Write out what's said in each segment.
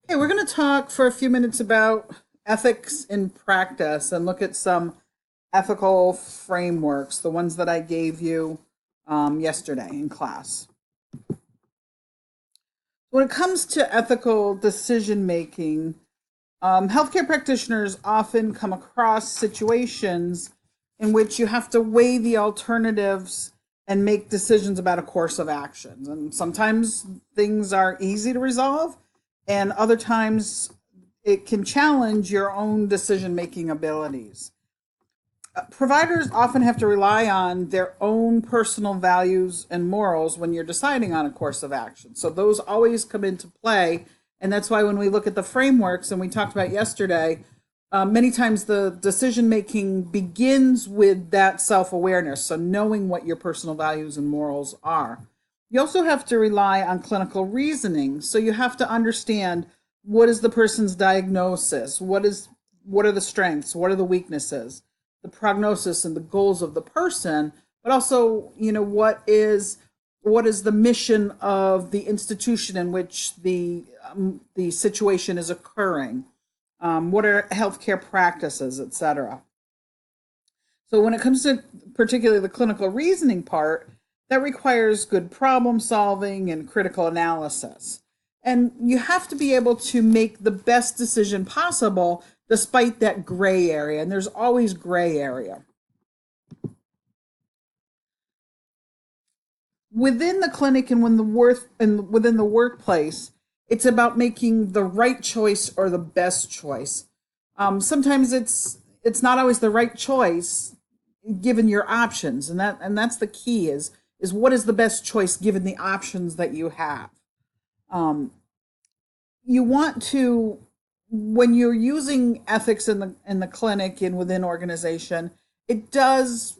Okay, we're going to talk for a few minutes about ethics in practice and look at some ethical frameworks, the ones that I gave you yesterday in class. When it comes to ethical decision making, healthcare practitioners often come across situations in which you have to weigh the alternatives and make decisions about a course of action. And sometimes things are easy to resolve, and other times it can challenge your own decision making abilities. Providers often have to rely on their own personal values and morals when you're deciding on a course of action. So those always come into play. And that's why when we look at the frameworks, and we talked about yesterday, many times the decision making begins with that self awareness. So knowing what your personal values and morals are. You also have to rely on clinical reasoning. So you have to understand what is the person's diagnosis, what are the strengths, what are the weaknesses, the prognosis and the goals of the person, but also, what is the mission of the institution in which the situation is occurring? What are healthcare practices, etc. So when it comes to particularly the clinical reasoning part, that requires good problem solving and critical analysis. And you have to be able to make the best decision possible despite that gray area. And there's always gray area. Within the clinic and within the workplace, it's about making the right choice or the best choice. Sometimes it's not always the right choice given your options, and that's the key is what is the best choice given the options that you have. Um, you want to when you're using ethics in the clinic and within organization, it does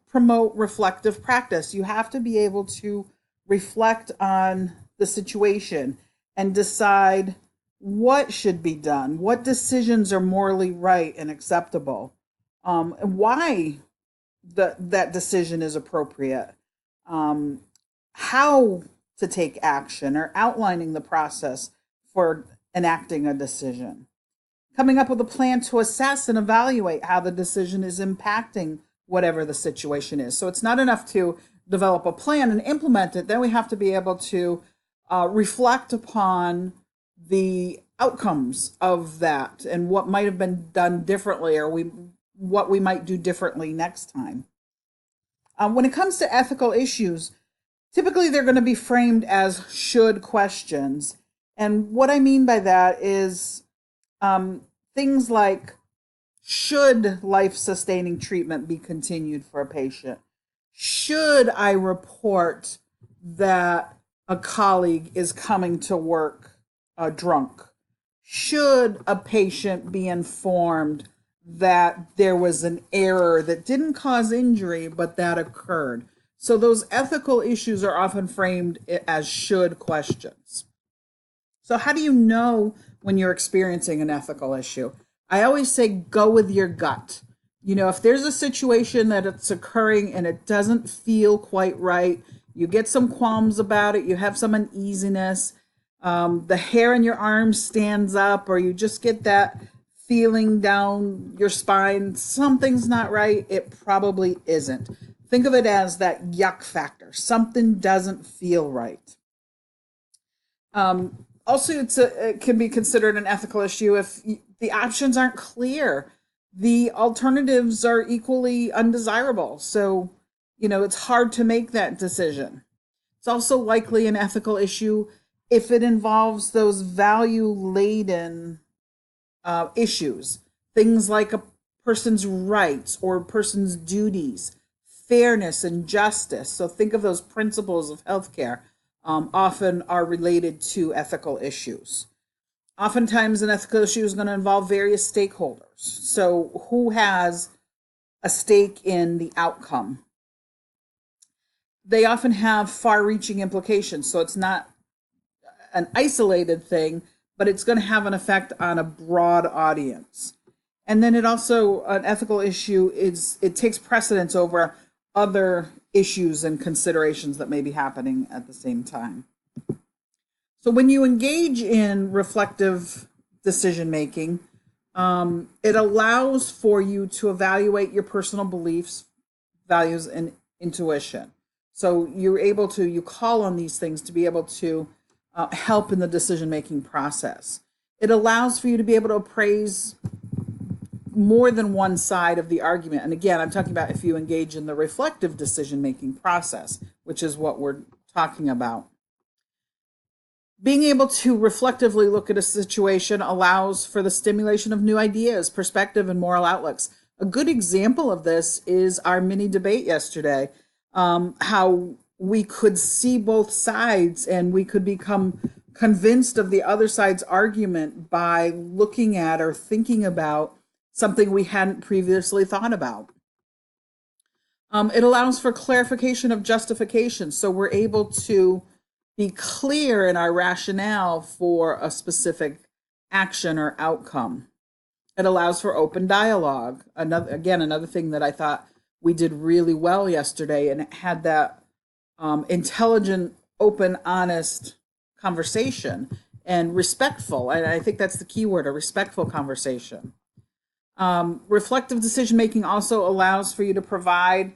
promote reflective practice. You have to be able to reflect on the situation and decide what should be done, what decisions are morally right and acceptable, and why that decision is appropriate, um, how to take action, or outlining the process for enacting a decision. Coming up with a plan to assess and evaluate how the decision is impacting whatever the situation is. So it's not enough to develop a plan and implement it. Then we have to be able to reflect upon the outcomes of that and what might have been done differently, or what we might do differently next time. When it comes to ethical issues, typically they're going to be framed as should questions. And what I mean by that is um, things like, should life sustaining treatment be continued for a patient? Should I report that a colleague is coming to work drunk? Should a patient be informed that there was an error that didn't cause injury but that occurred? So those ethical issues are often framed as should questions. So, how do you know when you're experiencing an ethical issue? I always say go with your gut. If there's a situation that it's occurring and it doesn't feel quite right, you get some qualms about it, you have some uneasiness, the hair in your arm stands up, or you just get that feeling down your spine, something's not right, it probably isn't. Think of it as that yuck factor. Something doesn't feel right. Also, it can be considered an ethical issue if the options aren't clear. The alternatives are equally undesirable. So, it's hard to make that decision. It's also likely an ethical issue if it involves those value laden issues, things like a person's rights or a person's duties, fairness and justice. So think of those principles of healthcare, often are related to ethical issues. Oftentimes, an ethical issue is going to involve various stakeholders. So, who has a stake in the outcome? They often have far reaching implications. So, it's not an isolated thing, but it's going to have an effect on a broad audience. And then an ethical issue it takes precedence over other issues and considerations that may be happening at the same time. So when you engage in reflective decision making, it allows for you to evaluate your personal beliefs, values, and intuition. So you call on these things to be able to help in the decision making process. It allows for you to be able to appraise more than one side of the argument. And again, I'm talking about if you engage in the reflective decision making process, which is what we're talking about. Being able to reflectively look at a situation allows for the stimulation of new ideas, perspective, and moral outlooks. A good example of this is our mini debate yesterday, how we could see both sides and we could become convinced of the other side's argument by looking at or thinking about something we hadn't previously thought about. It allows for clarification of justification, so we're able to be clear in our rationale for a specific action or outcome. It allows for open dialogue. Another thing that I thought we did really well yesterday, and it had that intelligent, open, honest conversation and respectful. And I think that's the key word, a respectful conversation. Reflective decision making also allows for you to provide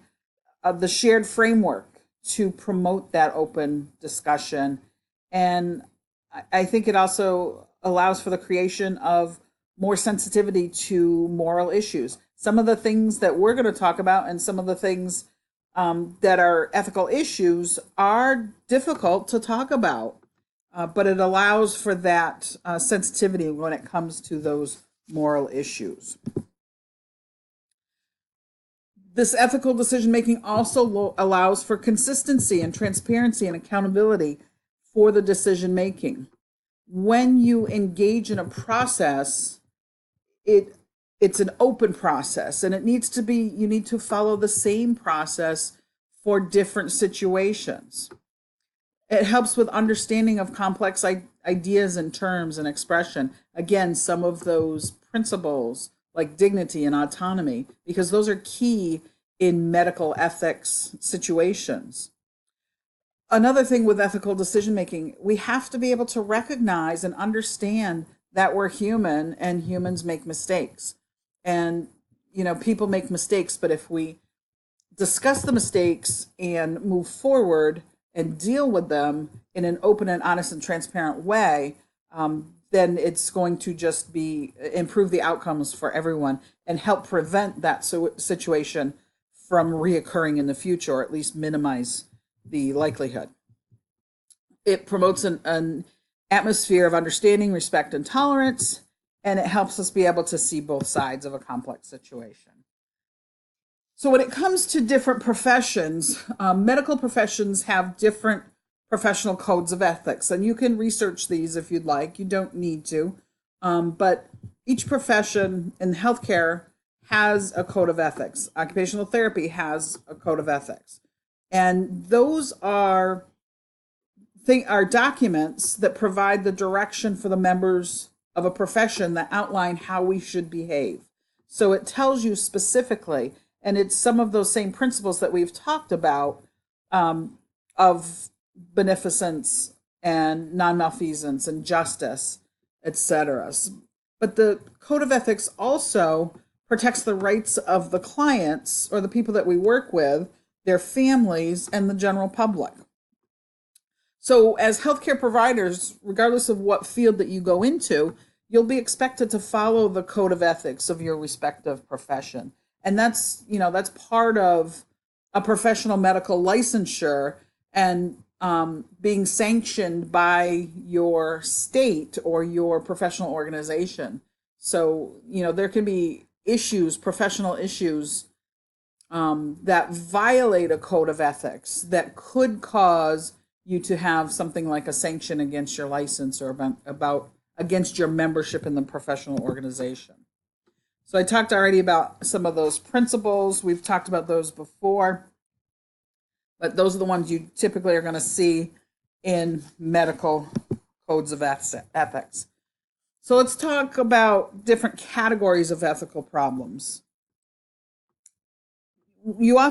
the shared framework to promote that open discussion. And I think it also allows for the creation of more sensitivity to moral issues. Some of the things that we're going to talk about and some of the things that are ethical issues are difficult to talk about, but it allows for that sensitivity when it comes to those moral issues. This ethical decision making also allows for consistency and transparency and accountability for the decision making. When you engage in a process, it's an open process, and you need to follow the same process for different situations. It helps with understanding of complex ideas and terms and expression. Again, some of those principles like dignity and autonomy, because those are key in medical ethics situations. Another thing with ethical decision making, we have to be able to recognize and understand that we're human and humans make mistakes. And, people make mistakes, but if we discuss the mistakes and move forward and deal with them in an open and honest and transparent way, then it's going to just improve the outcomes for everyone and help prevent that situation from reoccurring in the future, or at least minimize the likelihood. It promotes an atmosphere of understanding, respect, and tolerance, and it helps us be able to see both sides of a complex situation. So when it comes to different professions, medical professions have different professional codes of ethics, and you can research these if you'd like. You don't need to, but each profession in healthcare has a code of ethics. Occupational therapy has a code of ethics, and those are documents that provide the direction for the members of a profession that outline how we should behave. So it tells you specifically, and it's some of those same principles that we've talked about, of beneficence and non-malfeasance and justice, etc. But the code of ethics also protects the rights of the clients or the people that we work with, their families, and the general public. So as healthcare providers, regardless of what field that you go into, you'll be expected to follow the code of ethics of your respective profession. And that's part of a professional medical licensure and being sanctioned by your state or your professional organization. So, there can be professional issues that violate a code of ethics that could cause you to have something like a sanction against your license or against your membership in the professional organization. So I talked already about some of those principles. We've talked about those before, but those are the ones you typically are going to see in medical codes of ethics. So let's talk about different categories of ethical problems. You're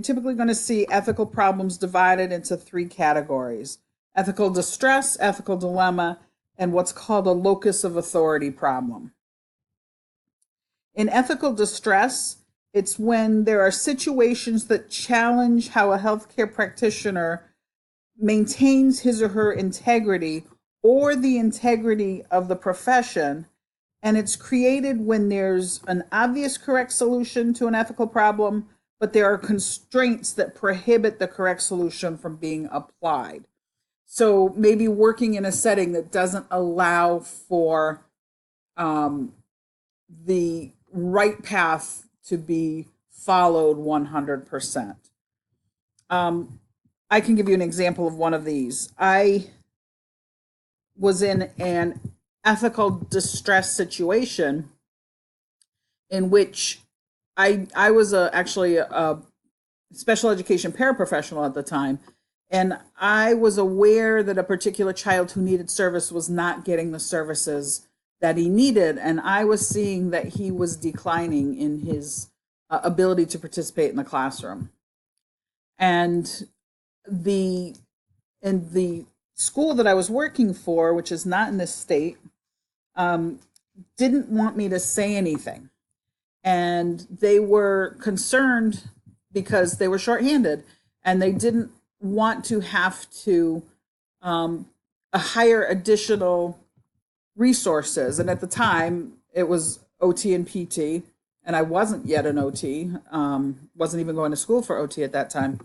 typically going to see ethical problems divided into three categories. ethical distress, ethical dilemma, and what's called a locus of authority problem. In ethical distress, it's when there are situations that challenge how a healthcare practitioner maintains his or her integrity or the integrity of the profession. And it's created when there's an obvious correct solution to an ethical problem, but there are constraints that prohibit the correct solution from being applied. So maybe working in a setting that doesn't allow for the right path to be followed 100%. I can give you an example of one of these. I was in an ethical distress situation in which I was actually a special education paraprofessional at the time, and I was aware that a particular child who needed service was not getting the services that he needed, and I was seeing that he was declining in his ability to participate in the classroom. And the in the school that I was working for, which is not in this state, didn't want me to say anything. And they were concerned because they were shorthanded and they didn't want to have to hire additional resources. And at the time, it was OT and PT, and I wasn't yet an OT, wasn't even going to school for OT at that time,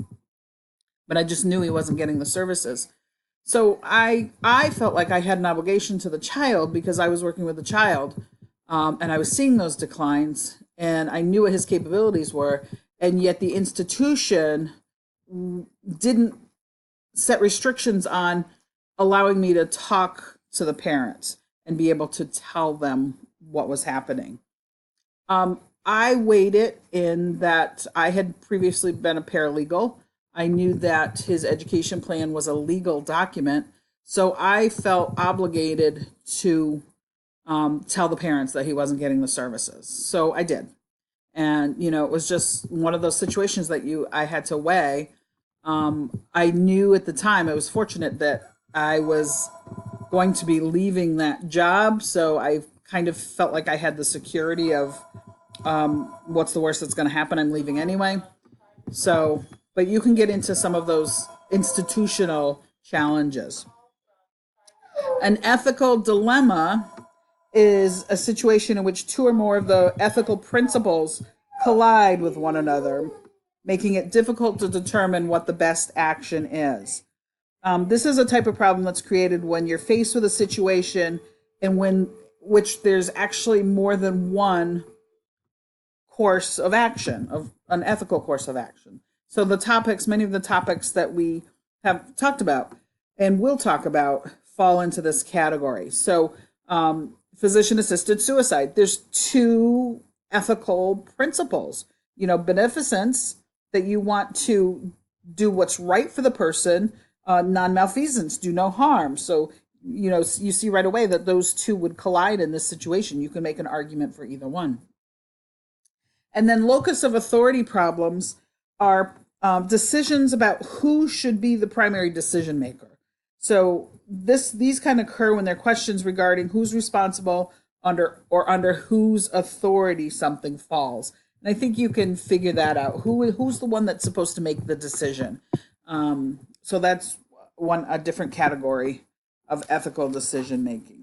but I just knew he wasn't getting the services. So I felt like I had an obligation to the child because I was working with the child, and I was seeing those declines, and I knew what his capabilities were, and yet the institution didn't set restrictions on allowing me to talk to the parents and be able to tell them what was happening. I weighed it in that I had previously been a paralegal. I knew that his education plan was a legal document, so I felt obligated to tell the parents that he wasn't getting the services. So I did. And, it was just one of those situations that I had to weigh. I knew at the time, I was fortunate that I was going to be leaving that job. So I kind of felt like I had the security of what's the worst that's going to happen? I'm leaving anyway. So, but you can get into some of those institutional challenges. An ethical dilemma is a situation in which two or more of the ethical principles collide with one another, making it difficult to determine what the best action is. This is a type of problem that's created when you're faced with a situation and when which there's actually more than one course of action, of an ethical course of action. So many of the topics that we have talked about and will talk about fall into this category. So physician-assisted suicide, there's two ethical principles. Beneficence, that you want to do what's right for the person, non-malfeasance, do no harm. So, you see right away that those two would collide in this situation. You can make an argument for either one. And then locus of authority problems are decisions about who should be the primary decision maker. So these kind of occur when there are questions regarding who's responsible under whose authority something falls. And I think you can figure that out. Who's the one that's supposed to make the decision? So that's a different category of ethical decision making.